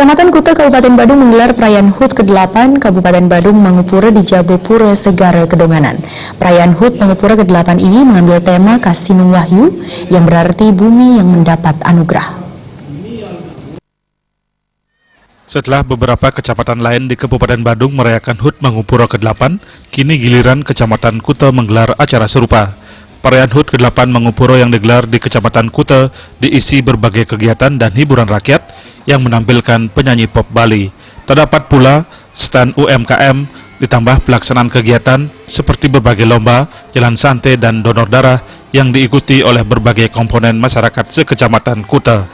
Kecamatan Kuta Kabupaten Badung menggelar perayaan HUT ke-8 Kabupaten Badung Mangupura di Jabepura Segara Kedonganan. Perayaan HUT Mangupura ke-8 ini mengambil tema Kasinung Wahyu yang berarti bumi yang mendapat anugerah. Setelah beberapa kecamatan lain di Kabupaten Badung merayakan HUT Mangupura ke-8, kini giliran Kecamatan Kuta menggelar acara serupa. Perayaan HUT ke-8 Mangupura yang digelar di Kecamatan Kuta diisi berbagai kegiatan dan hiburan rakyat yang menampilkan penyanyi pop Bali. Terdapat pula stand UMKM, ditambah pelaksanaan kegiatan seperti berbagai lomba, jalan santai dan donor darah yang diikuti oleh berbagai komponen masyarakat sekecamatan Kuta.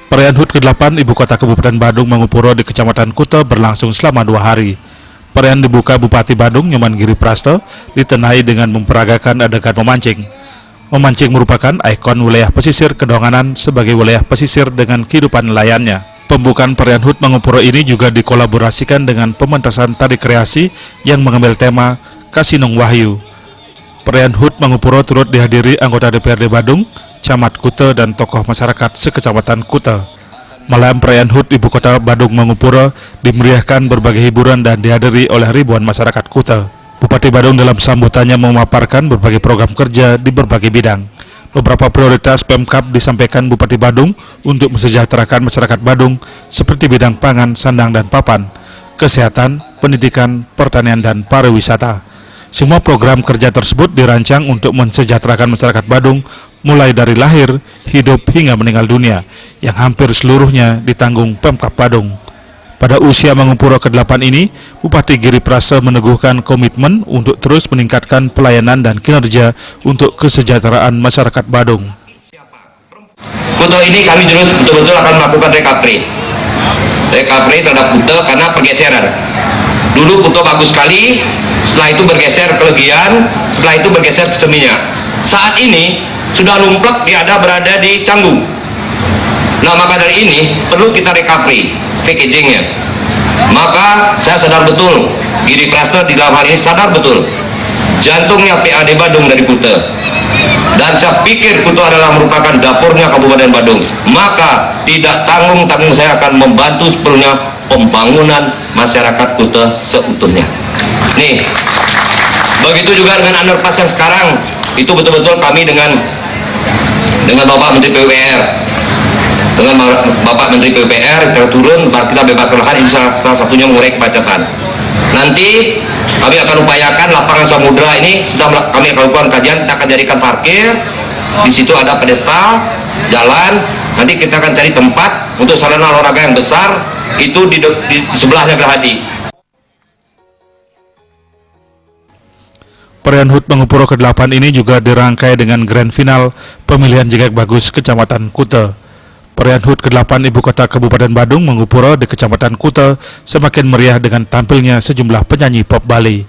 Perayaan HUT ke-8 Ibu Kota Kabupaten Badung Mangupura di Kecamatan Kuta berlangsung selama 2 hari. Perayaan dibuka Bupati Badung Nyoman Giri Prasto ditenai dengan memperagakan adegan memancing. Memancing merupakan ikon wilayah pesisir Kedonganan sebagai wilayah pesisir dengan kehidupan nelayannya. Pembukaan perayaan HUT Mangupura ini juga dikolaborasikan dengan pementasan tari kreasi yang mengambil tema Kasinung Wahyu. Perayaan HUT Mangupura turut dihadiri anggota DPRD Badung, camat Kuta dan tokoh masyarakat sekecamatan Kuta. Malam perayaan HUT Ibu Kota Badung Mangupura dimeriahkan berbagai hiburan dan dihadiri oleh ribuan masyarakat Kuta. Bupati Badung dalam sambutannya memaparkan berbagai program kerja di berbagai bidang. Beberapa prioritas Pemkab disampaikan Bupati Badung untuk mensejahterakan masyarakat Badung seperti bidang pangan, sandang dan papan, kesehatan, pendidikan, pertanian dan pariwisata. Semua program kerja tersebut dirancang untuk mensejahterakan masyarakat Badung mulai dari lahir, hidup hingga meninggal dunia yang hampir seluruhnya ditanggung Pemkab Badung. Pada usia Mangupura ke-8 ini, Bupati Giri Prasto meneguhkan komitmen untuk terus meningkatkan pelayanan dan kinerja untuk kesejahteraan masyarakat Badung. Kuta ini kami terus betul-betul akan melakukan recovery terhadap Kuta karena pergeseran. Dulu Kuta bagus sekali, setelah itu bergeser ke Legian, setelah itu bergeser ke Seminyak. Saat ini sudah lumplek berada di Canggung. Nah, maka dari ini perlu kita recovery packagingnya. Maka saya sadar betul, Giri Prasto di dalam hal ini sadar betul jantungnya PAD Badung dari Kuta, dan saya pikir Kuta adalah merupakan dapurnya Kabupaten Badung. Maka tidak tanggung-tanggung saya akan membantu sepenuhnya pembangunan masyarakat Kuta seutuhnya. Nih, begitu juga dengan underpass yang sekarang itu betul-betul kami dengan Bapak Menteri PUPR, kita turun, kita bebaskan lahan, ini salah satunya mengurai kemacetan. Nanti kami akan upayakan lapangan Samudra ini sudah kami lakukan kajian, kita akan jadikan parkir, di situ ada pedestal, jalan, nanti kita akan cari tempat untuk sarana olahraga yang besar, itu di sebelahnya Gerahadi. Perayaan HUT Mangupura ke-8 ini juga dirangkai dengan grand final pemilihan Jegek Bagus Kecamatan Kuta. Perayaan HUT ke-8 Ibu Kota Kabupaten Badung Mangupura di Kecamatan Kuta semakin meriah dengan tampilnya sejumlah penyanyi pop Bali.